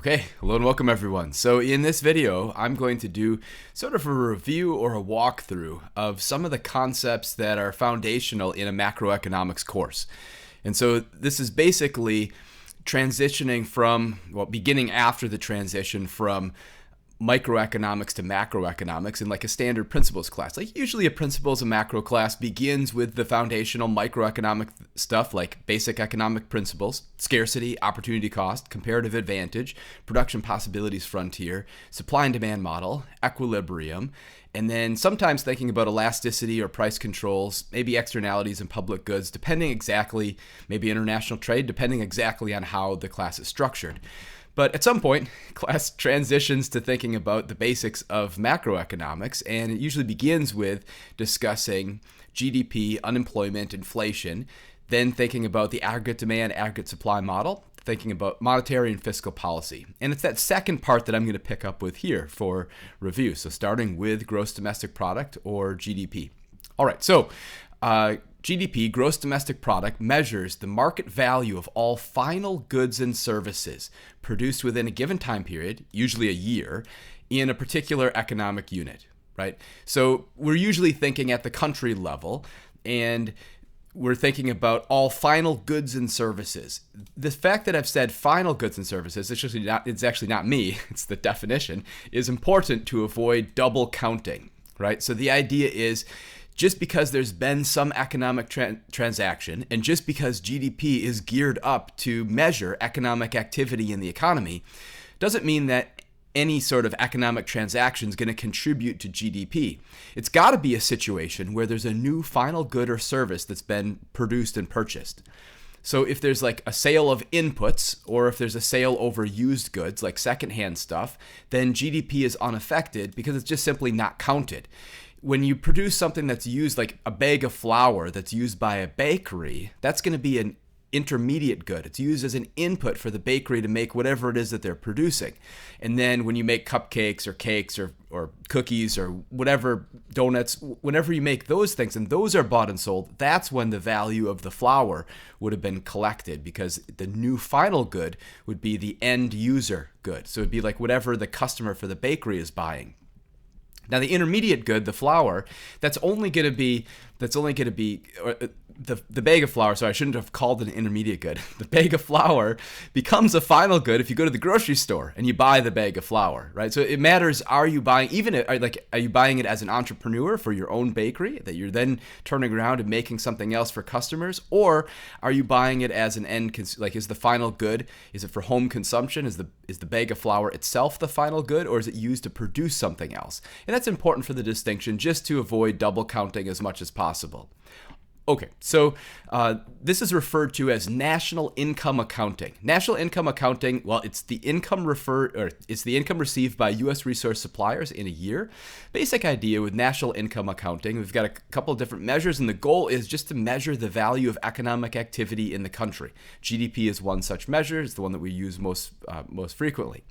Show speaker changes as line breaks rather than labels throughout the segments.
Okay, hello and welcome everyone. So in this video, I'm going to do sort of a review or a walkthrough of some of the concepts that are foundational in a macroeconomics course. And so this is basically transitioning from, beginning after the transition from microeconomics to macroeconomics in like a standard principles class. Like usually a principles and macro class begins with the foundational microeconomic stuff like basic economic principles, scarcity, opportunity cost, comparative advantage, production possibilities frontier, supply and demand model, equilibrium, and then sometimes thinking about elasticity or price controls, maybe externalities and public goods, depending exactly, maybe international trade, depending exactly on how the class is structured. But at some point, class transitions to thinking about the basics of macroeconomics, and it usually begins with discussing GDP, unemployment, inflation, then thinking about the aggregate demand, aggregate supply model, thinking about monetary and fiscal policy. And it's that second part that I'm going to pick up with here for review. So starting with gross domestic product or GDP. All right, so GDP, gross domestic product, measures the market value of all final goods and services produced within a given time period, usually a year, in a particular economic unit, right? So we're usually thinking at the country level, and we're thinking about all final goods and services. The fact that I've said final goods and services, it's actually not me, it's the definition, is important to avoid double counting, right? So the idea is, just because there's been some economic transaction and just because GDP is geared up to measure economic activity in the economy doesn't mean that any sort of economic transaction is going to contribute to GDP. It's got to be a situation where there's a new final good or service that's been produced and purchased. So if there's like a sale of inputs or if there's a sale over used goods like secondhand stuff, then GDP is unaffected because it's just simply not counted. When you produce something that's used, like a bag of flour that's used by a bakery, that's going to be an intermediate good. It's used as an input for the bakery to make whatever it is that they're producing. And then when you make cupcakes or cakes or cookies or whatever, donuts, whenever you make those things and those are bought and sold, that's when the value of the flour would have been collected, because the new final good would be the end user good. So it'd be like whatever the customer for the bakery is buying. Now the intermediate good, the flour, that's only going to be the bag of flour. So I shouldn't have called it an intermediate good. The bag of flour becomes a final good if you go to the grocery store and you buy the bag of flour, right? So it matters, are you buying are you buying it as an entrepreneur for your own bakery that you're then turning around and making something else for customers, or are you buying it as an end is the final good, is it for home consumption? Is the bag of flour itself the final good, or is it used to produce something else? And that's important for the distinction, just to avoid double counting as much as possible. Okay, so this is referred to as national income accounting. National income accounting, well, it's the income received by U.S. resource suppliers in a year. Basic idea with national income accounting, we've got a couple of different measures, and the goal is just to measure the value of economic activity in the country. GDP is one such measure. It's the one that we use most frequently.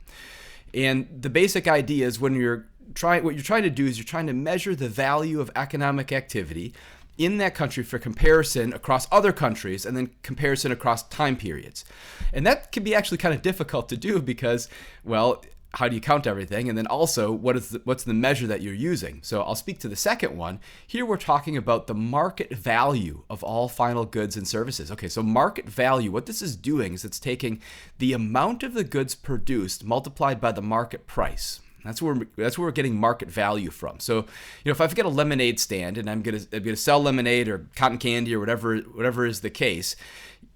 And the basic idea is what you're trying to do is you're trying to measure the value of economic activity in that country for comparison across other countries and then comparison across time periods. And that can be actually kind of difficult to do because, well, how do you count everything? And then also, what's the measure that you're using? So I'll speak to the second one. Here we're talking about the market value of all final goods and services. Okay, so market value, what this is doing is it's taking the amount of the goods produced multiplied by the market price. That's where we're getting market value from. So, if I've got a lemonade stand and I'm gonna sell lemonade or cotton candy or whatever is the case,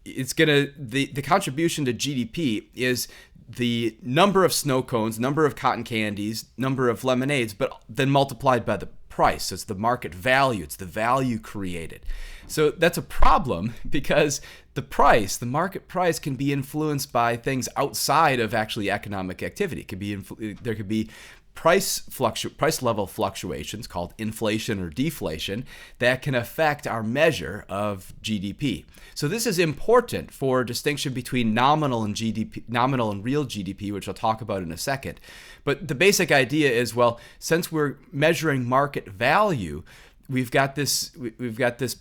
it's the contribution to GDP is the number of snow cones, number of cotton candies, number of lemonades, but then multiplied by the price. So it's the market value. It's the value created. So that's a problem because the market price can be influenced by things outside of actually economic activity. There could be price level fluctuations called inflation or deflation that can affect our measure of GDP. So this is important for distinction between nominal and real GDP, which I'll talk about in a second. But the basic idea is, well, since we're measuring market value, we've got this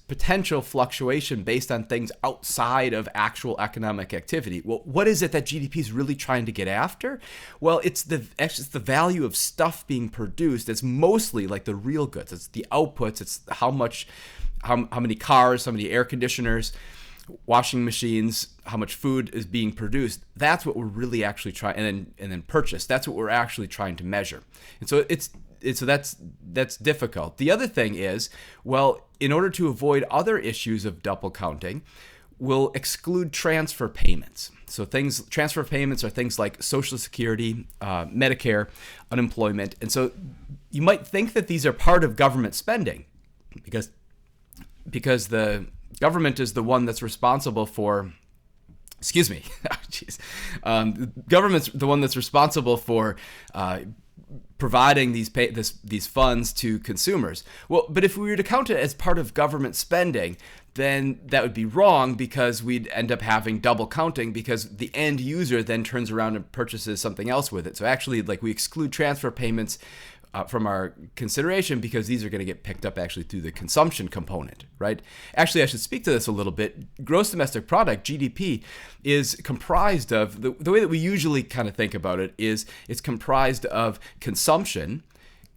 potential fluctuation based on things outside of actual economic activity. Well, what is it that GDP is really trying to get after? Well, it's the value of stuff being produced. It's mostly like the real goods. It's the outputs. It's how many cars, how many air conditioners, washing machines, how much food is being produced. That's what we're really actually trying, and then purchase. That's what we're actually trying to measure. And so that's difficult. The other thing is, well, in order to avoid other issues of double counting, we'll exclude transfer payments. So transfer payments are things like Social Security, Medicare, unemployment. And so you might think that these are part of government spending because the government is the one that's responsible for, the government's the one that's responsible for providing these funds to consumers. Well, but if we were to count it as part of government spending, then that would be wrong because we'd end up having double counting because the end user then turns around and purchases something else with it. So actually, like, we exclude transfer payments from our consideration because these are going to get picked up actually through the consumption component, right? Actually, I should speak to this a little bit. Gross domestic product, GDP, is comprised of, the way that we usually kind of think about it is it's comprised of consumption,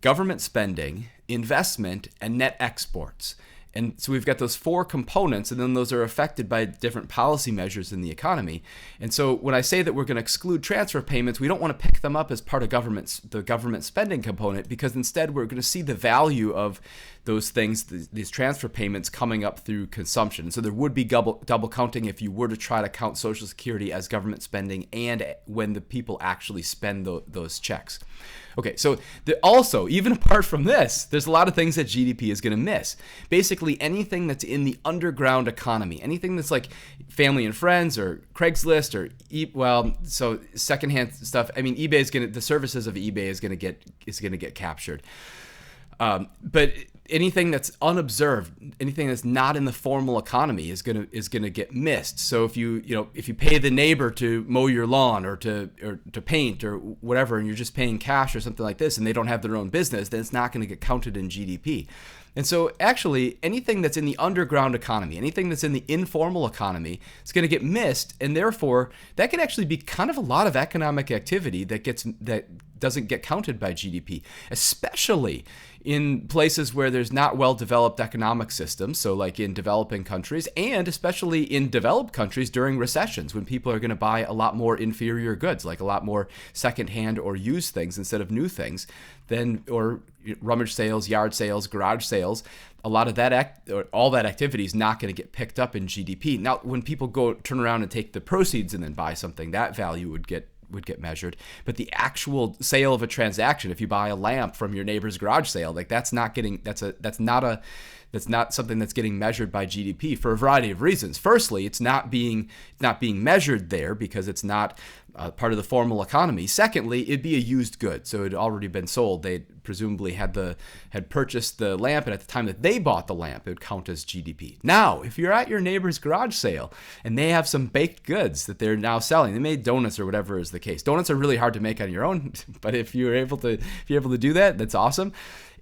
government spending, investment, and net exports. And so we've got those four components, and then those are affected by different policy measures in the economy. And so when I say that we're going to exclude transfer payments, we don't want to pick them up as part of the government spending component, because instead we're going to see the value of those things, these transfer payments, coming up through consumption. So there would be double counting if you were to try to count Social Security as government spending and when the people actually spend those checks. Okay, so also, even apart from this, there's a lot of things that GDP is going to miss. Basically, anything that's in the underground economy, anything that's like family and friends or Craigslist or so secondhand stuff. I mean, the services of eBay is going to get captured. But anything that's unobserved, anything that's not in the formal economy is gonna get missed. So if you pay the neighbor to mow your lawn or to paint or whatever, and you're just paying cash or something like this, and they don't have their own business, then it's not going to get counted in GDP. And so actually, anything that's in the underground economy, anything that's in the informal economy, is going to get missed, and therefore that can actually be kind of a lot of economic activity that doesn't get counted by GDP, especially in places where there's not well-developed economic systems, so like in developing countries, and especially in developed countries during recessions when people are going to buy a lot more inferior goods, like a lot more secondhand or used things instead of new things, or rummage sales, yard sales, garage sales. A lot of that all that activity is not going to get picked up in GDP. Now, when people turn around and take the proceeds and then buy something, that value would get measured. But the actual sale of a transaction, if you buy a lamp from your neighbor's garage sale, like that's not something that's getting measured by GDP for a variety of reasons. Firstly, it's not being measured there because it's not part of the formal economy. Secondly, it'd be a used good, so it had already been sold. They presumably had purchased the lamp, and at the time that they bought the lamp, it would count as GDP. Now, if you're at your neighbor's garage sale and they have some baked goods that they're now selling, they made donuts or whatever is the case. Donuts are really hard to make on your own, but if you're able to do that, that's awesome.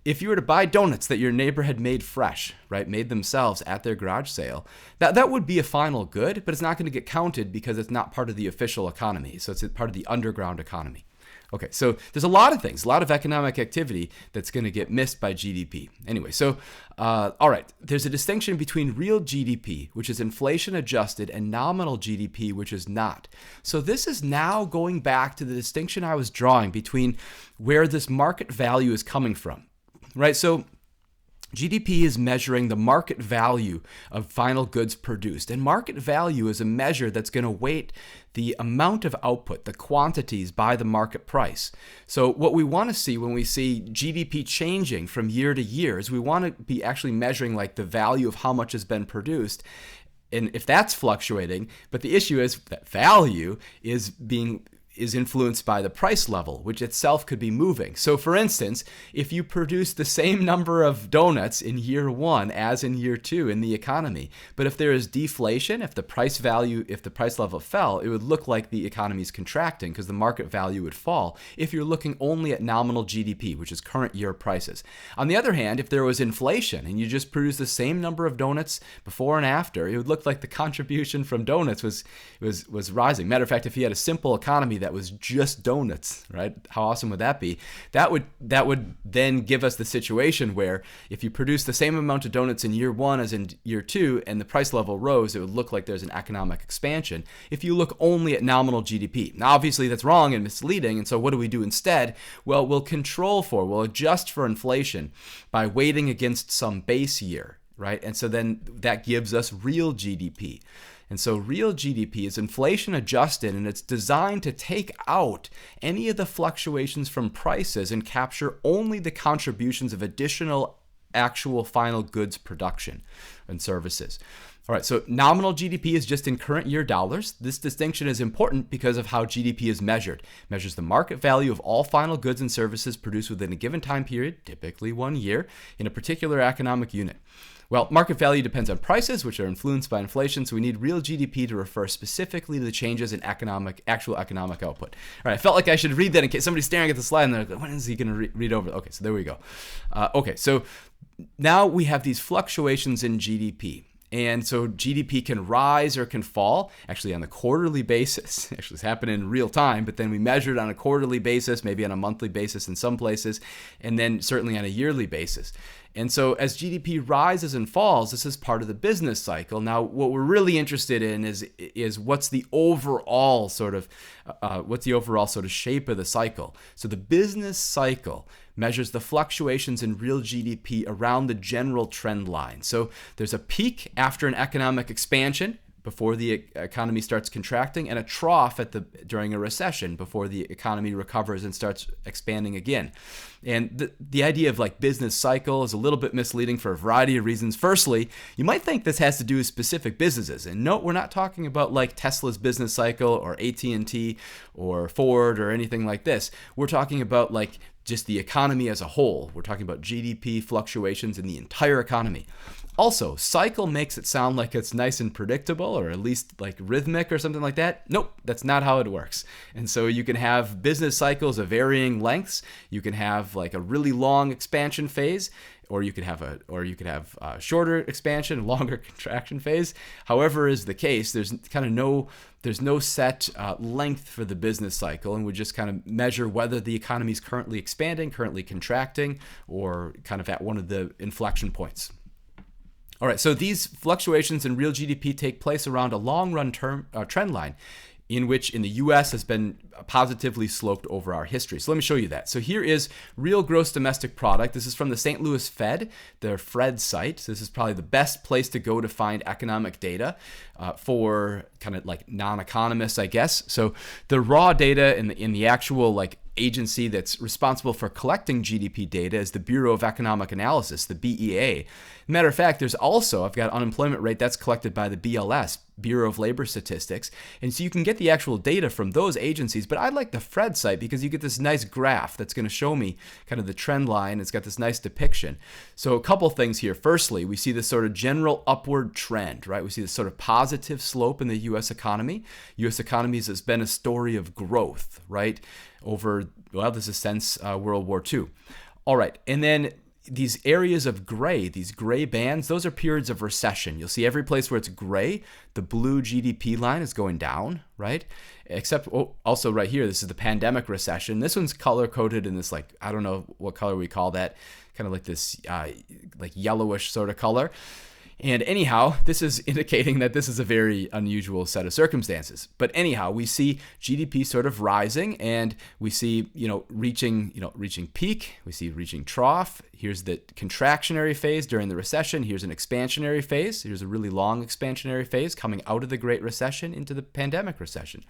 If you were to buy donuts that your neighbor had made fresh, right, made themselves at their garage sale, that would be a final good, but it's not going to get counted because it's not part of the official economy. So it's part of the underground economy. Okay, so there's a lot of things, a lot of economic activity that's going to get missed by GDP. Anyway, so, all right, there's a distinction between real GDP, which is inflation adjusted, and nominal GDP, which is not. So this is now going back to the distinction I was drawing between where this market value is coming from. Right, so GDP is measuring the market value of final goods produced, and market value is a measure that's going to weight the amount of output, the quantities by the market price. So what we want to see when we see GDP changing from year to year is we want to be actually measuring like the value of how much has been produced. And if that's fluctuating, but the issue is that value is being is influenced by the price level, which itself could be moving. So for instance, if you produce the same number of donuts in year 1 as in year 2 in the economy, but if there is deflation, if the price level fell, it would look like the economy is contracting because the market value would fall if you're looking only at nominal GDP, which is current year prices. On the other hand, if there was inflation and you just produce the same number of donuts before and after, it would look like the contribution from donuts was rising. Matter of fact, if you had a simple economy that was just donuts, right? How awesome would that be? That would then give us the situation where if you produce the same amount of donuts in year 1 as in year 2 and the price level rose, it would look like there's an economic expansion if you look only at nominal GDP. Now, obviously, that's wrong and misleading, and so what do we do instead? Well, we'll adjust for inflation by weighting against some base year, right? And so then that gives us real GDP. And so real GDP is inflation adjusted, and it's designed to take out any of the fluctuations from prices and capture only the contributions of additional actual final goods production and services. All right, so nominal GDP is just in current year dollars. This distinction is important because of how GDP is measured. It measures the market value of all final goods and services produced within a given time period, typically 1 year, in a particular economic unit. Well, market value depends on prices, which are influenced by inflation, so we need real GDP to refer specifically to the changes in actual economic output. All right, I felt like I should read that in case somebody's staring at the slide and they're like, when is he going to read over? Okay, so there we go. Okay, so now we have these fluctuations in GDP. And so GDP can rise or can fall, actually on a quarterly basis. Actually, it's happening in real time, but then we measure it on a quarterly basis, maybe on a monthly basis in some places, and then certainly on a yearly basis. And so as GDP rises and falls, this is part of the business cycle. Now, what we're really interested in is what's the overall sort of shape of the cycle. So the business cycle measures the fluctuations in real GDP around the general trend line. So there's a peak after an economic expansion before the economy starts contracting, and a trough during a recession before the economy recovers and starts expanding again. And the idea of like business cycle is a little bit misleading for a variety of reasons. Firstly, you might think this has to do with specific businesses. And note, we're not talking about like Tesla's business cycle or AT&T or Ford or anything like this. We're talking about like just the economy as a whole. We're talking about GDP fluctuations in the entire economy. Also, cycle makes it sound like it's nice and predictable, or at least like rhythmic or something like that. Nope, that's not how it works. And so you can have business cycles of varying lengths. You can have like a really long expansion phase, or you could have a shorter expansion, longer contraction phase. However is the case, there's no set length for the business cycle, and we just kind of measure whether the economy is currently expanding, currently contracting, or kind of at one of the inflection points. All right, so these fluctuations in real GDP take place around a long-run trend line, in which in the U.S. has been positively sloped over our history. So let me show you that. So here is real gross domestic product. This is from the St. Louis Fed, their Fred site. This is probably the best place to go to find economic data for kind of like non-economists, I guess. So the raw data in the actual like agency that's responsible for collecting GDP data is the Bureau of Economic Analysis, the BEA. Matter of fact, there's also, I've got unemployment rate that's collected by the BLS, Bureau of Labor Statistics. And so you can get the actual data from those agencies, but I like the Fred site because you get this nice graph that's going to show me kind of the trend line. It's got this nice depiction. So a couple things here. Firstly, we see this sort of general upward trend, right? We see this sort of positive slope in the U.S. economy. U.S. economy has been a story of growth, right? This is since World War II. All right, and then these areas of gray, these gray bands, those are periods of recession. You'll see every place where it's gray, the blue GDP line is going down, right? Except also right here, this is the pandemic recession. This one's color-coded in this, like, I don't know what color we call that, kind of like this like yellowish sort of color. And anyhow, this is indicating that this is a very unusual set of circumstances. But anyhow, we see GDP sort of rising, and we see, reaching peak. We see reaching trough. Here's the contractionary phase during the recession. Here's an expansionary phase. Here's a really long expansionary phase coming out of the Great Recession into the pandemic recession.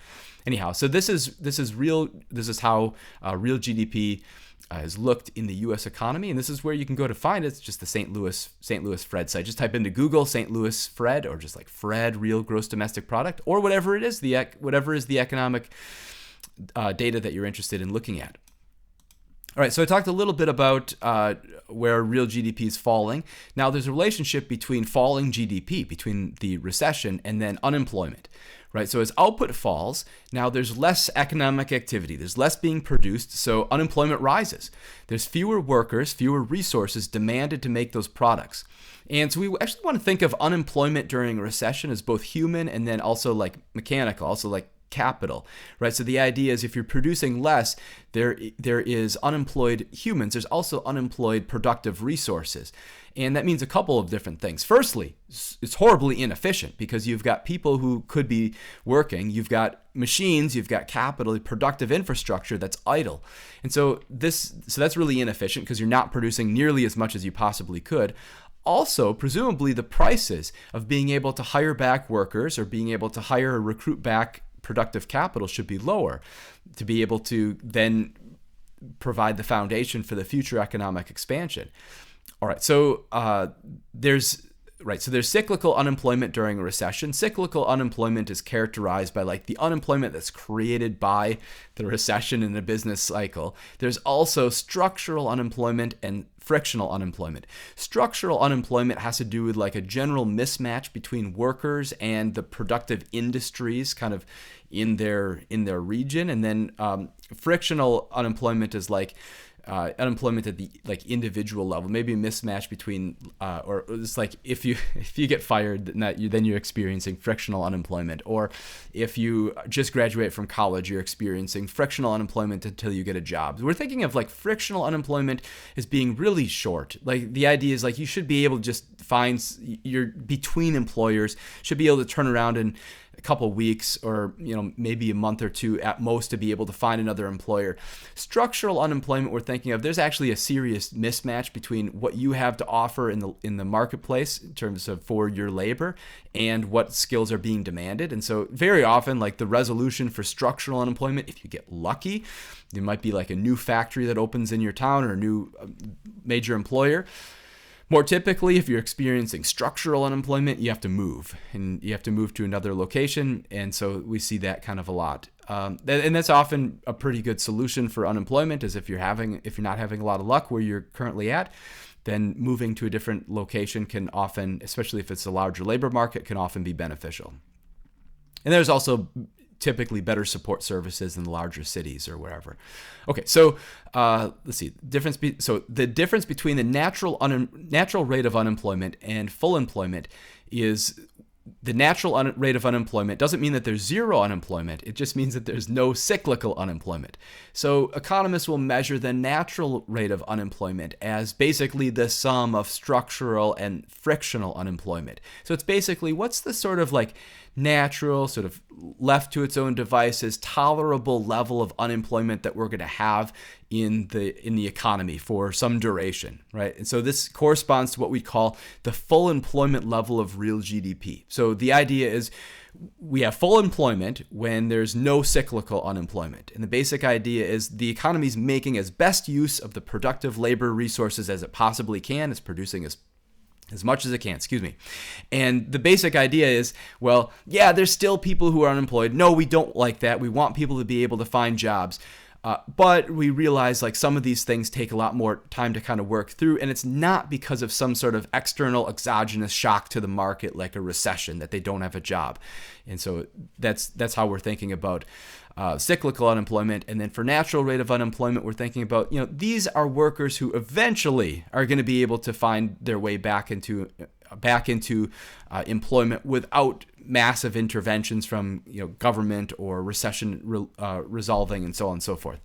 Anyhow, so this is real. This is how real GDP is looked in the U.S. economy, and this is where you can go to find it. It's just the St. Louis Fred site. Just type into Google St. Louis Fred, or just like Fred real gross domestic product, or whatever it is, whatever is the economic data that you're interested in looking at. All right, so I talked a little bit about where real GDP is falling. Now, there's a relationship between falling GDP, between the recession, and then unemployment, right? So as output falls, now there's less economic activity. There's less being produced, so unemployment rises. There's fewer workers, fewer resources demanded to make those products. And so we actually want to think of unemployment during a recession as both human and then also like mechanical, also like capital, right? So the idea is if you're producing less, there is unemployed humans. There's also unemployed productive resources. And that means a couple of different things. Firstly, it's horribly inefficient because you've got people who could be working, you've got machines, you've got capital, productive infrastructure that's idle. And so that's really inefficient because you're not producing nearly as much as you possibly could. Also, presumably the prices of being able to hire back workers or being able to hire or recruit back productive capital should be lower to be able to then provide the foundation for the future economic expansion. All right, so there's cyclical unemployment during a recession. Cyclical unemployment is characterized by like the unemployment that's created by the recession in a business cycle. There's also structural unemployment and frictional unemployment. Structural unemployment has to do with like a general mismatch between workers and the productive industries kind of in their region. And then frictional unemployment is like unemployment at the like individual level, maybe a mismatch between or it's like if you get fired, then you're experiencing frictional unemployment, or if you just graduate from college, you're experiencing frictional unemployment until you get a job. We're thinking of like frictional unemployment as being really short. Like the idea is like you should be able to just find you're between employers, should be able to turn around in a couple weeks or maybe a month or two at most to be able to find another employer. Structural unemployment we're thinking of, there's actually a serious mismatch between what you have to offer in the marketplace in terms of for your labor and what skills are being demanded. And so very often like the resolution for structural unemployment, if you get lucky, there might be like a new factory that opens in your town or a new major employer. More typically, if you're experiencing structural unemployment, you have to move, and you have to move to another location, and so we see that kind of a lot. And that's often a pretty good solution for unemployment, is if you're not having a lot of luck where you're currently at, then moving to a different location can often, especially if it's a larger labor market, can often be beneficial. And there's also typically better support services in the larger cities or wherever. Okay, so let's see. The difference between the natural rate of unemployment and full employment is the natural rate of unemployment doesn't mean that there's zero unemployment. It just means that there's no cyclical unemployment. So economists will measure the natural rate of unemployment as basically the sum of structural and frictional unemployment. So it's basically what's the sort of like natural, sort of left to its own devices, tolerable level of unemployment that we're going to have in the economy for some duration, right? And so this corresponds to what we call the full employment level of real GDP. So the idea is we have full employment when there's no cyclical unemployment. And the basic idea is the economy is making as best use of the productive labor resources as it possibly can. It's producing as much as it can, And the basic idea is, well, yeah, there's still people who are unemployed. No, we don't like that. We want people to be able to find jobs. But we realize like some of these things take a lot more time to kind of work through, and it's not because of some sort of external exogenous shock to the market like a recession that they don't have a job. And so that's how we're thinking about cyclical unemployment. And then for natural rate of unemployment, we're thinking about, these are workers who eventually are going to be able to find their way back into employment without massive interventions from government or recession resolving and so on and so forth.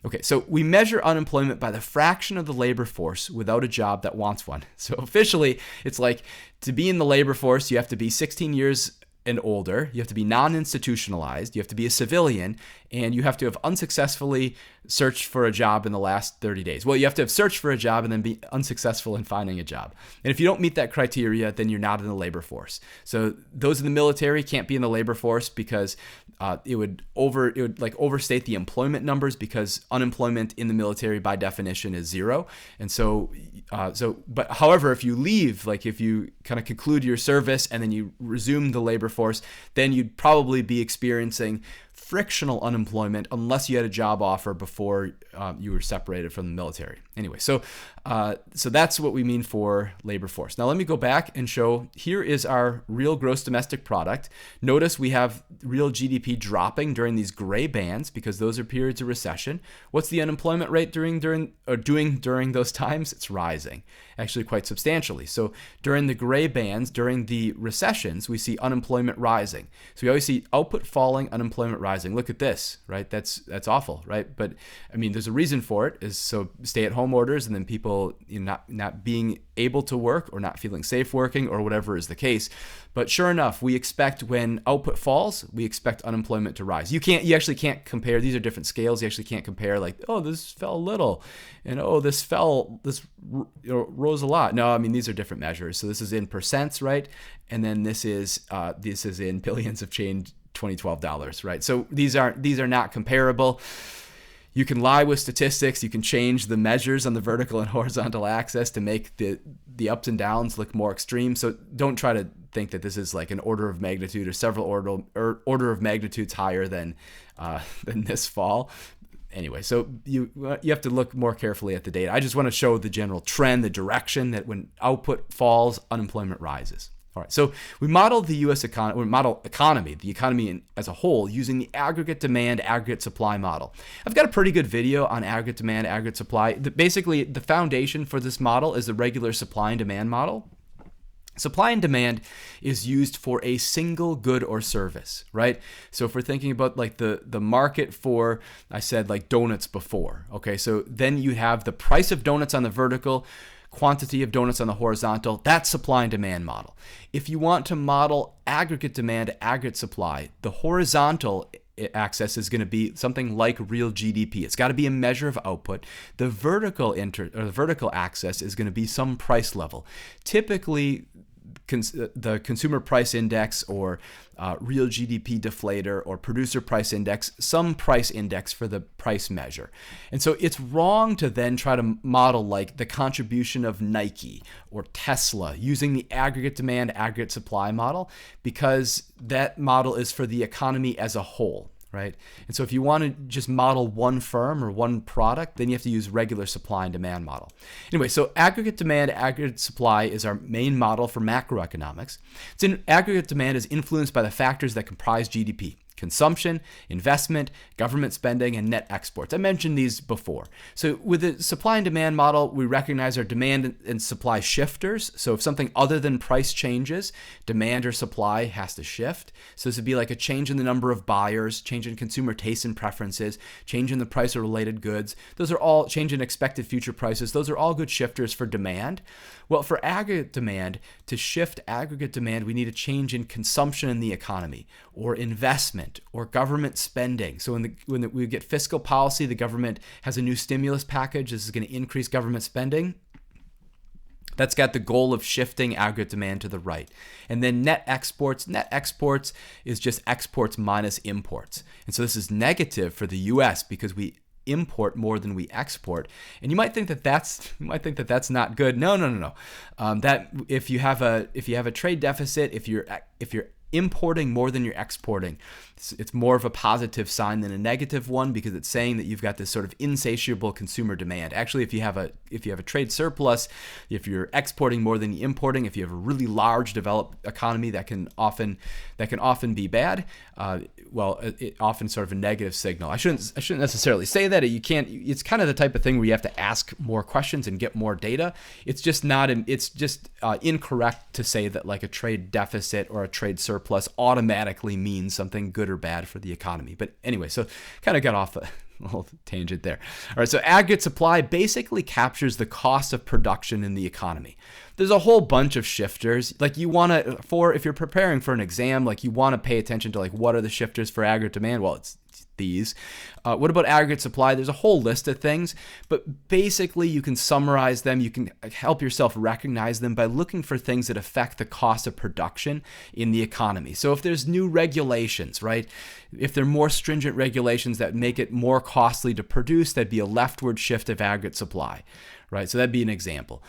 Okay, so we measure unemployment by the fraction of the labor force without a job that wants one. So officially, it's like to be in the labor force, you have to be 16 years and older, you have to be non-institutionalized, you have to be a civilian, and you have to have unsuccessfully searched for a job in the last 30 days. Well, you have to have searched for a job and then be unsuccessful in finding a job. And if you don't meet that criteria, then you're not in the labor force. So those in the military can't be in the labor force because it would overstate the employment numbers, because unemployment in the military by definition is zero. And but however, if you leave, like if you kind of conclude your service and then you resume the labor force, then you'd probably be experiencing frictional unemployment unless you had a job offer before you were separated from the military. Anyway, so that's what we mean for labor force. Now let me go back and show, here is our real gross domestic product. Notice we have real GDP dropping during these gray bands because those are periods of recession. What's the unemployment rate doing during those times? It's rising, actually quite substantially. So during the gray bands, during the recessions, we see unemployment rising. So we always see output falling, unemployment rising. Look at this, right? That's awful, right? But I mean, there's a reason for it, is so stay-at-home orders, and then people not being able to work or not feeling safe working or whatever is the case. But sure enough, we expect when output falls, we expect unemployment to rise. You actually can't compare. These are different scales. You actually can't compare like, oh, this fell a little, and oh, this rose a lot. No, I mean, these are different measures. So this is in percents, right? And then this is in billions of change, 2012 dollars, right? So these are not comparable. You can lie with statistics. You can change the measures on the vertical and horizontal axis to make the ups and downs look more extreme. So don't try to think that this is like an order of magnitude or several order of magnitudes higher than this fall. Anyway, so you have to look more carefully at the data. I just want to show the general trend, the direction that when output falls, unemployment rises. All right, so we model the U.S. economy, the economy as a whole, using the aggregate demand, aggregate supply model. I've got a pretty good video on aggregate demand, aggregate supply. Basically, the foundation for this model is the regular supply and demand model. Supply and demand is used for a single good or service, right? So if we're thinking about like the market for, I said like donuts before, okay? So then you have the price of donuts on the vertical, quantity of donuts on the horizontal. That's supply and demand model. If you want to model aggregate demand, aggregate supply, the horizontal axis is going to be something like real GDP. It's got to be a measure of output. The vertical axis is going to be some price level. Typically, the consumer price index or real GDP deflator or producer price index, some price index for the price measure. And so it's wrong to then try to model like the contribution of Nike or Tesla using the aggregate demand, aggregate supply model, because that model is for the economy as a whole. Right? And so if you want to just model one firm or one product, then you have to use regular supply and demand model. Anyway, so aggregate demand, aggregate supply is our main model for macroeconomics. Aggregate demand is influenced by the factors that comprise GDP: consumption, investment, government spending, and net exports. I mentioned these before. So with the supply and demand model, we recognize our demand and supply shifters. So if something other than price changes, demand or supply has to shift. So this would be like a change in the number of buyers, change in consumer tastes and preferences, change in the price of related goods. Those are all change in expected future prices. Those are all good shifters for demand. Well, for aggregate demand, to shift aggregate demand, we need a change in consumption in the economy or investment or government spending. So when we get fiscal policy, the government has a new stimulus package. This is going to increase government spending. That's got the goal of shifting aggregate demand to the right. And then net exports is just exports minus imports. And so this is negative for the U.S. because we import more than we export. And you might think that that's not good. No. That if you have a trade deficit, if you're importing more than you're exporting, it's more of a positive sign than a negative one, because it's saying that you've got this sort of insatiable consumer demand. Actually, if you have a trade surplus, if you're exporting more than you're importing, if you have a really large developed economy, that can often be bad. It often sort of a negative signal. I shouldn't necessarily say that. You can't. It's kind of the type of thing where you have to ask more questions and get more data. It's just not. It's just incorrect to say that like a trade deficit or a trade surplus automatically means something good or bad for the economy. But anyway, so kind of got off a little tangent there. All right, so aggregate supply basically captures the cost of production in the economy. There's a whole bunch of shifters. Like if you're preparing for an exam, like you want to pay attention to like what are the shifters for aggregate demand? Well, it's these. What about aggregate supply? There's a whole list of things, but basically you can summarize them. You can help yourself recognize them by looking for things that affect the cost of production in the economy. So if there's new regulations, right? If there are more stringent regulations that make it more costly to produce, that'd be a leftward shift of aggregate supply, right? So that'd be an example.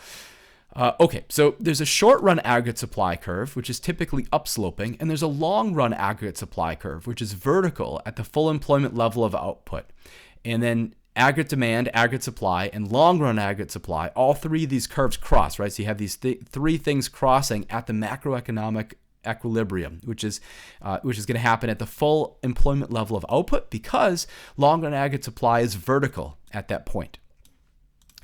Okay, so there's a short-run aggregate supply curve, which is typically upsloping, and there's a long-run aggregate supply curve, which is vertical at the full employment level of output. And then aggregate demand, aggregate supply, and long-run aggregate supply, all three of these curves cross, right? So you have these three things crossing at the macroeconomic equilibrium, which is going to happen at the full employment level of output because long-run aggregate supply is vertical at that point.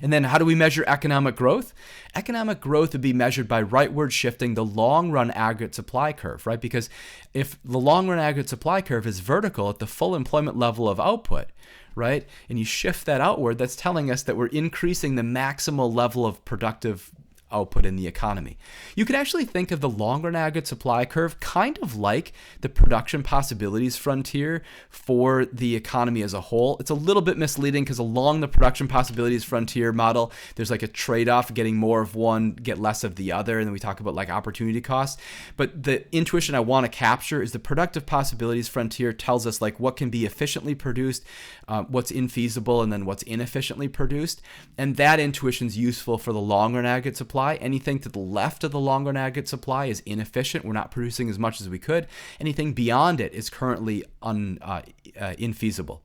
And then how do we measure economic growth? Economic growth would be measured by rightward shifting the long-run aggregate supply curve, right? Because if the long-run aggregate supply curve is vertical at the full employment level of output, right, and you shift that outward, that's telling us that we're increasing the maximal level of productive output in the economy. You can actually think of the long-run aggregate supply curve kind of like the production possibilities frontier for the economy as a whole. It's a little bit misleading because along the production possibilities frontier model, there's like a trade-off, getting more of one, get less of the other, and then we talk about like opportunity costs. But the intuition I want to capture is the productive possibilities frontier tells us like what can be efficiently produced, what's infeasible, and then what's inefficiently produced. And that intuition is useful for the long-run aggregate supply. Anything to the left of the long-run aggregate supply is inefficient. We're not producing as much as we could. Anything beyond it is currently infeasible.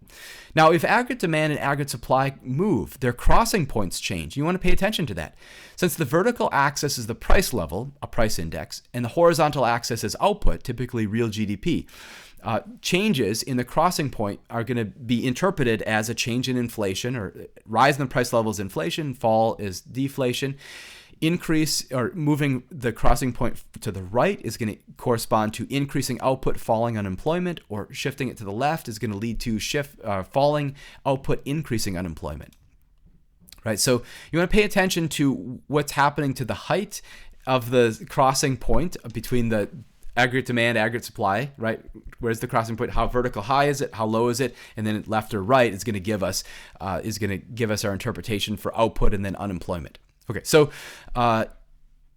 Now, if aggregate demand and aggregate supply move, their crossing points change. You want to pay attention to that. Since the vertical axis is the price level, a price index, and the horizontal axis is output, typically real GDP, changes in the crossing point are going to be interpreted as a change in inflation, or rise in the price level is inflation, fall is deflation. Increase or moving the crossing point to the right is going to correspond to increasing output, falling unemployment, or shifting it to the left is going to lead to falling output, increasing unemployment. Right, so you want to pay attention to what's happening to the height of the crossing point between the aggregate demand, aggregate supply, right? Where's the crossing point? How vertical high is it? How low is it? And then left or right is going to give us our interpretation for output and then unemployment. Okay, so I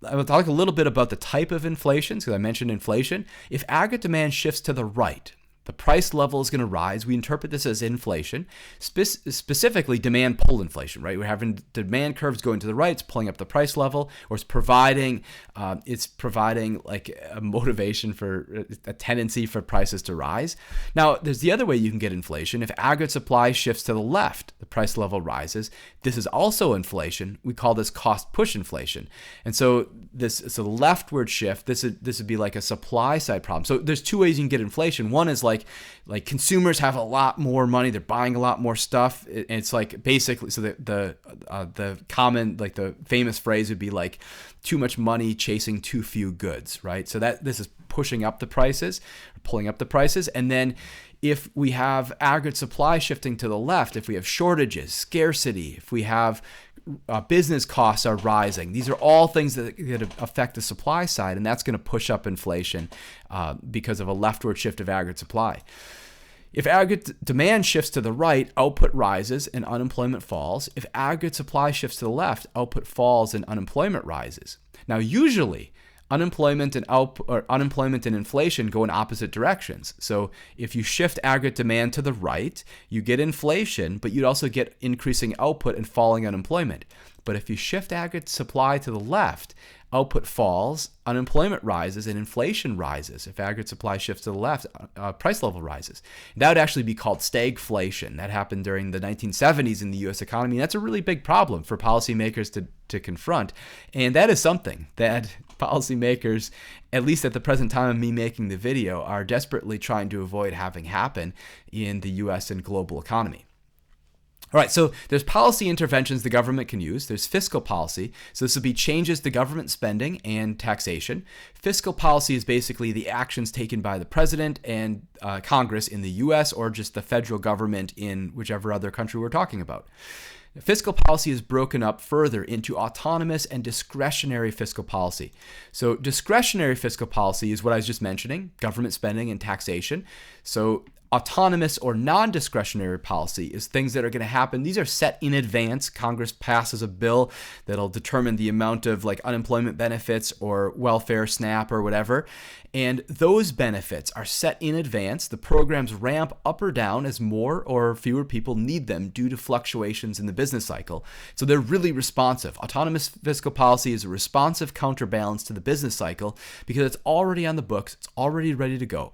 will talk a little bit about the type of inflation, because I mentioned inflation. If aggregate demand shifts to the right, the price level is going to rise. We interpret this as inflation, specifically demand pull inflation, right? We're having demand curves going to the right, it's pulling up the price level, or it's providing like a motivation for a tendency for prices to rise. Now, there's the other way you can get inflation. If aggregate supply shifts to the left, the price level rises. This is also inflation. We call this cost push inflation. And so the leftward shift, this would be like a supply side problem. So there's two ways you can get inflation. One is like consumers have a lot more money, they're buying a lot more stuff. It's like basically, so the common, like the famous phrase would be like too much money chasing too few goods, right? So that this is pushing up the prices, pulling up the prices. And then if we have aggregate supply shifting to the left, if we have shortages, scarcity, if we have business costs are rising. These are all things that affect the supply side, and that's going to push up inflation because of a leftward shift of aggregate supply. If aggregate demand shifts to the right, output rises and unemployment falls. If aggregate supply shifts to the left, output falls and unemployment rises. Now, usually, unemployment and inflation go in opposite directions. So if you shift aggregate demand to the right, you get inflation, but you'd also get increasing output and falling unemployment. But if you shift aggregate supply to the left, output falls, unemployment rises, and inflation rises. If aggregate supply shifts to the left, price level rises. That would actually be called stagflation. That happened during the 1970s in the U.S. economy. And that's a really big problem for policymakers to confront. And that is something that policymakers, at least at the present time of me making the video, are desperately trying to avoid having happen in the U.S. and global economy. All right, so there's policy interventions the government can use. There's fiscal policy. So this would be changes to government spending and taxation. Fiscal policy is basically the actions taken by the president and Congress in the U.S. or just the federal government in whichever other country we're talking about. Fiscal policy is broken up further into autonomous and discretionary fiscal policy. So discretionary fiscal policy is what I was just mentioning, government spending and taxation. So autonomous or non-discretionary policy is things that are going to happen. These are set in advance. Congress passes a bill that'll determine the amount of like unemployment benefits or welfare, SNAP or whatever. And those benefits are set in advance. The programs ramp up or down as more or fewer people need them due to fluctuations in the business cycle. So they're really responsive. Autonomous fiscal policy is a responsive counterbalance to the business cycle because it's already on the books. It's already ready to go.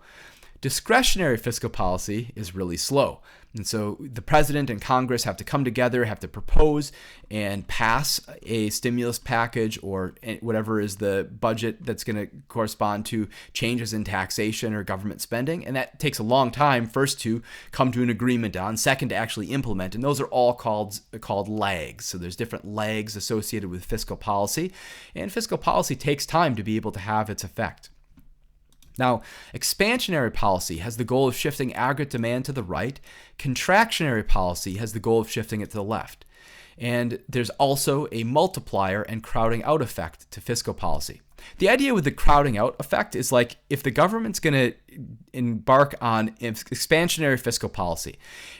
Discretionary fiscal policy is really slow. And so the president and Congress have to come together, have to propose and pass a stimulus package or whatever is the budget that's going to correspond to changes in taxation or government spending. And that takes a long time, first to come to an agreement on, second to actually implement. And those are all called lags. So there's different lags associated with fiscal policy. And fiscal policy takes time to be able to have its effect. Now, expansionary policy has the goal of shifting aggregate demand to the right. Contractionary policy has the goal of shifting it to the left. And there's also a multiplier and crowding out effect to fiscal policy. The idea with the crowding out effect is like if the government's going to embark on expansionary fiscal policy,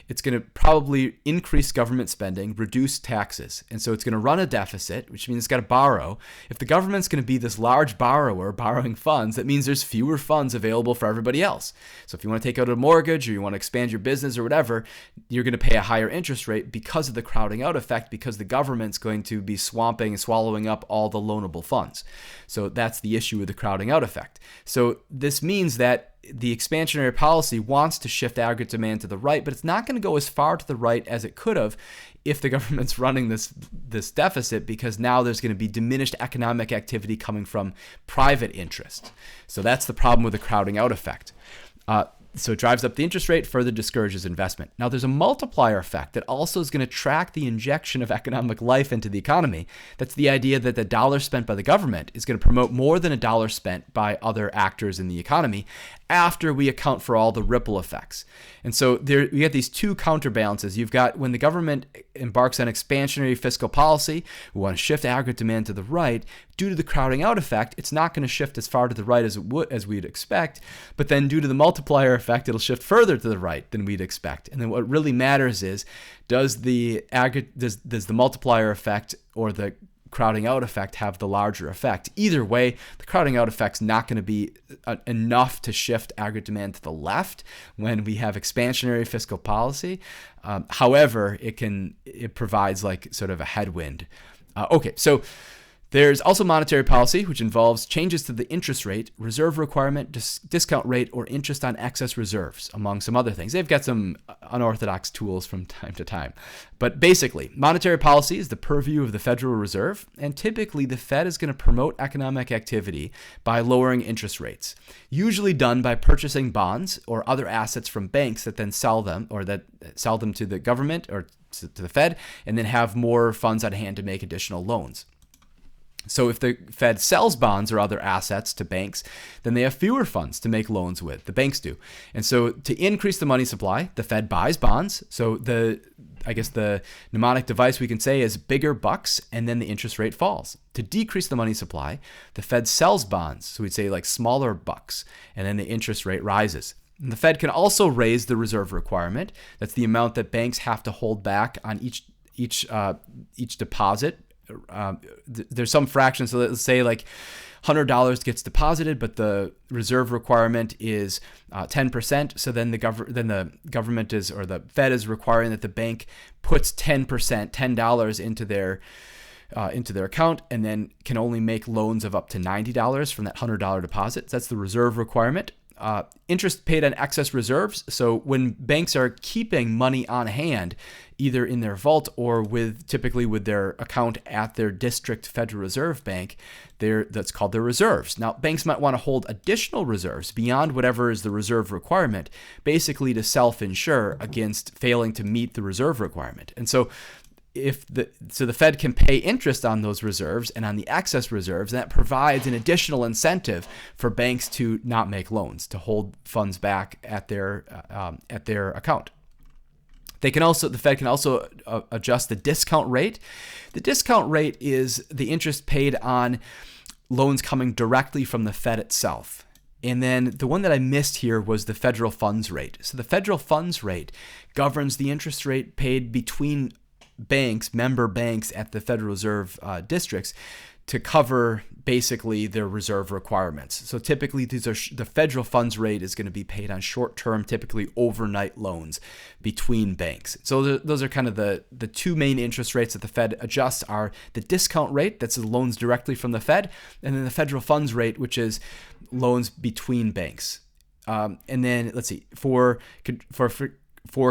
it's going to probably increase government spending, reduce taxes. And so it's going to run a deficit, which means it's got to borrow. If the government's going to be this large borrower borrowing funds, that means there's fewer funds available for everybody else. So if you want to take out a mortgage or you want to expand your business or whatever, you're going to pay a higher interest rate because of the crowding out effect, because the government's going to be swamping and swallowing up all the loanable funds. So that's the issue with the crowding out effect. So this means that the expansionary policy wants to shift aggregate demand to the right, but it's not going to go as far to the right as it could have if the government's running this deficit, because now there's going to be diminished economic activity coming from private interest. So that's the problem with the crowding out effect. So it drives up the interest rate, further discourages investment. Now, there's a multiplier effect that also is going to track the injection of economic life into the economy. That's the idea that the dollar spent by the government is going to promote more than a dollar spent by other actors in the economy after we account for all the ripple effects. And so we get these two counterbalances. You've got when the government embarks on expansionary fiscal policy, we want to shift aggregate demand to the right. Due to the crowding out effect, it's not going to shift as far to the right as we'd expect. But then due to the multiplier effect, it'll shift further to the right than we'd expect. And then what really matters is, does the multiplier effect or the crowding out effect have the larger effect? Either way, the crowding out effect's not going to be enough to shift aggregate demand to the left when we have expansionary fiscal policy. However, it provides like sort of a headwind. Okay, so there's also monetary policy, which involves changes to the interest rate, reserve requirement, discount rate, or interest on excess reserves, among some other things. They've got some unorthodox tools from time to time. But basically, monetary policy is the purview of the Federal Reserve, and typically the Fed is going to promote economic activity by lowering interest rates, usually done by purchasing bonds or other assets from banks that then sell them, or that sell them to the government or to the Fed, and then have more funds on hand to make additional loans. So if the Fed sells bonds or other assets to banks, then they have fewer funds to make loans with. The banks do. And so to increase the money supply, the Fed buys bonds. So the mnemonic device we can say is bigger bucks, and then the interest rate falls. To decrease the money supply, the Fed sells bonds. So we'd say like smaller bucks, and then the interest rate rises. And the Fed can also raise the reserve requirement. That's the amount that banks have to hold back on each deposit. There's some fraction, so let's say like $100 gets deposited, but the reserve requirement is 10%. So then the government is, or the Fed is requiring that the bank puts $10 into their account, and then can only make loans of up to $90 from that $100 deposit. So that's the reserve requirement. Interest paid on excess reserves. So when banks are keeping money on hand, either in their vault or typically with their account at their district Federal Reserve Bank, that's called their reserves. Now, banks might want to hold additional reserves beyond whatever is the reserve requirement, basically to self-insure against failing to meet the reserve requirement. And so the Fed can pay interest on those reserves and on the excess reserves, and that provides an additional incentive for banks to not make loans, to hold funds back at their account. The Fed can also adjust the discount rate. The discount rate is the interest paid on loans coming directly from the Fed itself. And then the one that I missed here was the federal funds rate. So the federal funds rate governs the interest rate paid between banks, member banks at the Federal Reserve districts to cover basically their reserve requirements. So typically these are the federal funds rate is going to be paid on short-term, typically overnight loans between banks. So those are kind of the two main interest rates that the Fed adjusts are the discount rate, that's the loans directly from the Fed, and then the federal funds rate, which is loans between banks. And then let's see, for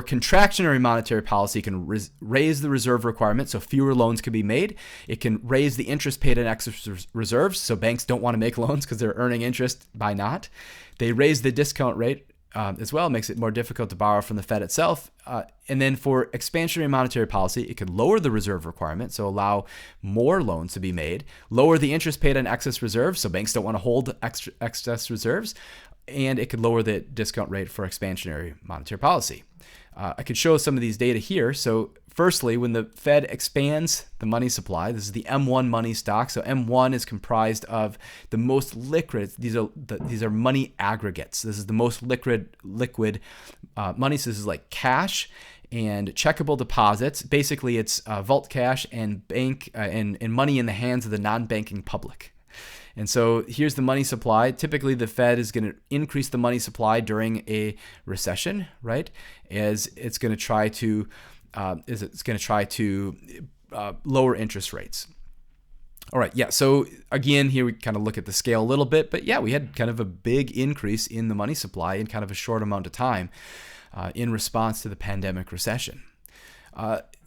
contractionary monetary policy, it can raise the reserve requirement, so fewer loans can be made. It can raise the interest paid on excess reserves, so banks don't want to make loans because they're earning interest by not. They raise the discount rate as well, makes it more difficult to borrow from the Fed itself. And then for expansionary monetary policy, it can lower the reserve requirement, so allow more loans to be made, lower the interest paid on excess reserves, so banks don't want to hold excess reserves, and it could lower the discount rate for expansionary monetary policy. I could show some of these data here. So firstly, when the Fed expands the money supply, this is the M1 money stock. So M1 is comprised of the most liquid. These are money aggregates. This is the most liquid money. So this is like cash and checkable deposits. Basically, it's vault cash and bank and money in the hands of the non-banking public. And so here's the money supply. Typically, the Fed is going to increase the money supply during a recession, right? As it's going to try to lower interest rates. All right, yeah. So again, here we kind of look at the scale a little bit, but yeah, we had kind of a big increase in the money supply in kind of a short amount of time in response to the pandemic recession.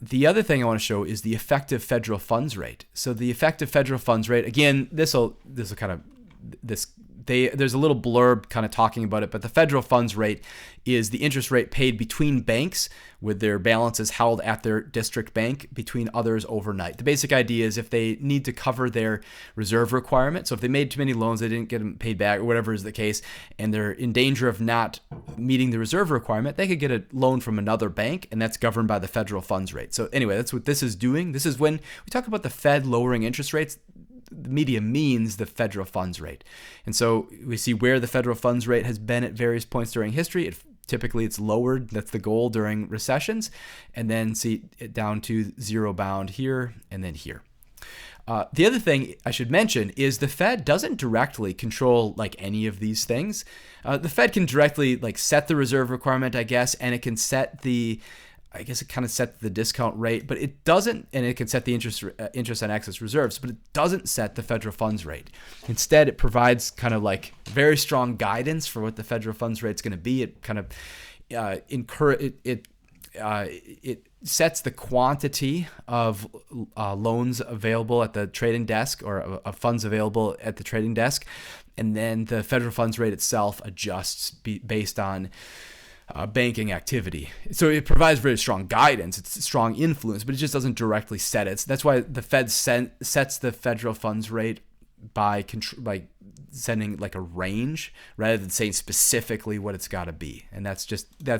The other thing I want to show is the effective federal funds rate. So the effective federal funds rate, again, there's a little blurb kind of talking about it, but the federal funds rate is the interest rate paid between banks with their balances held at their district bank between others overnight. The basic idea is if they need to cover their reserve requirement, so if they made too many loans, they didn't get them paid back or whatever is the case, and they're in danger of not meeting the reserve requirement, they could get a loan from another bank, and that's governed by the federal funds rate. So anyway, that's what this is doing. This is when we talk about the Fed lowering interest rates, the media means the federal funds rate. And so we see where the federal funds rate has been at various points during history. Typically it's lowered. That's the goal during recessions. And then see it down to zero bound here and then here. The other thing I should mention is the Fed doesn't directly control like any of these things. The Fed can directly like set the reserve requirement, I guess, and it can set the discount rate, but it doesn't, and it can set the interest on excess reserves, but it doesn't set the federal funds rate. Instead, it provides kind of like very strong guidance for what the federal funds rate is going to be. It kind of it sets the quantity of loans available at the trading desk or of funds available at the trading desk, and then the federal funds rate itself adjusts based on banking activity. So it provides very strong guidance. It's a strong influence, but it just doesn't directly set it. So that's why the Fed sets the federal funds rate by setting like a range rather than saying specifically what it's got to be. And that's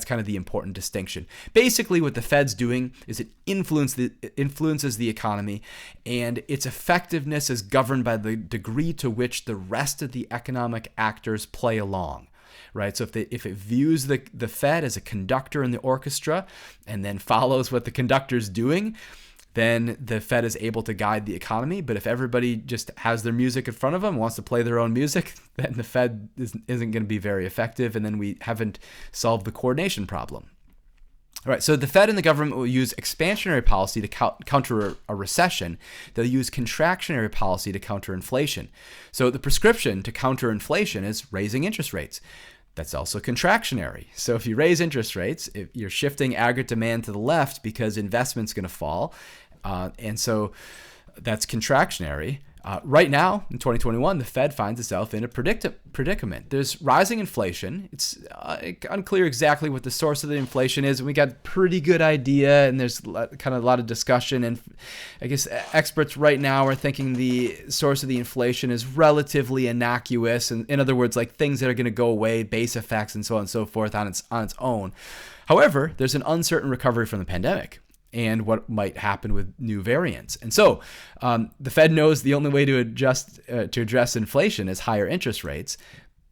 kind of the important distinction. Basically, what the Fed's doing is it influences the economy, and its effectiveness is governed by the degree to which the rest of the economic actors play along. Right, so if it views the Fed as a conductor in the orchestra and then follows what the conductor's doing, then the Fed is able to guide the economy. But if everybody just has their music in front of them, wants to play their own music, then the Fed isn't going to be very effective, and then we haven't solved the coordination problem. All right, so the Fed and the government will use expansionary policy to counter a recession. They'll use contractionary policy to counter inflation. So the prescription to counter inflation is raising interest rates. That's also contractionary. So if you raise interest rates, if you're shifting aggregate demand to the left because investment's going to fall. And so that's contractionary. Right now, in 2021, the Fed finds itself in a predicament. There's rising inflation. It's unclear exactly what the source of the inflation is. We got a pretty good idea, and there's kind of a lot of discussion. And I guess experts right now are thinking the source of the inflation is relatively innocuous. And in other words, like things that are going to go away, base effects, and so on and so forth on its own. However, there's an uncertain recovery from the pandemic and what might happen with new variants. And so the Fed knows the only way to address inflation is higher interest rates.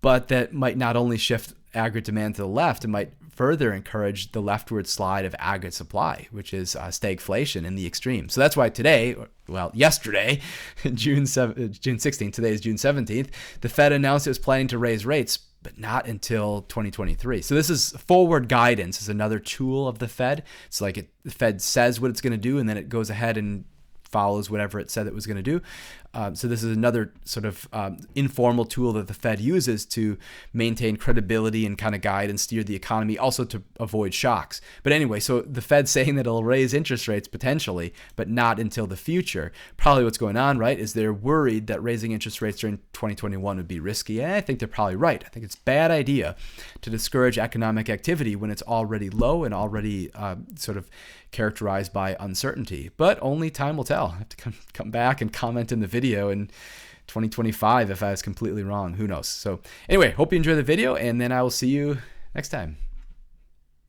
but that might not only shift aggregate demand to the left, it might further encourage the leftward slide of aggregate supply, which is stagflation in the extreme. So that's why today, well, yesterday, June 16th, today is June 17th, the Fed announced it was planning to raise rates, but not until 2023. So this is forward guidance. It's another tool of the Fed. It's like the Fed says what it's going to do, and then it goes ahead and follows whatever it said it was going to do. So this is another sort of informal tool that the Fed uses to maintain credibility and kind of guide and steer the economy, also to avoid shocks. But anyway, so the Fed's saying that it'll raise interest rates potentially, but not until the future. Probably what's going on, right, is they're worried that raising interest rates during 2021 would be risky. And I think they're probably right. I think it's a bad idea to discourage economic activity when it's already low and already sort of characterized by uncertainty. But only time will tell. I have to come back and comment in the video in 2025 if I was completely wrong. Who knows? So anyway, hope you enjoy the video, and then I will see you next time.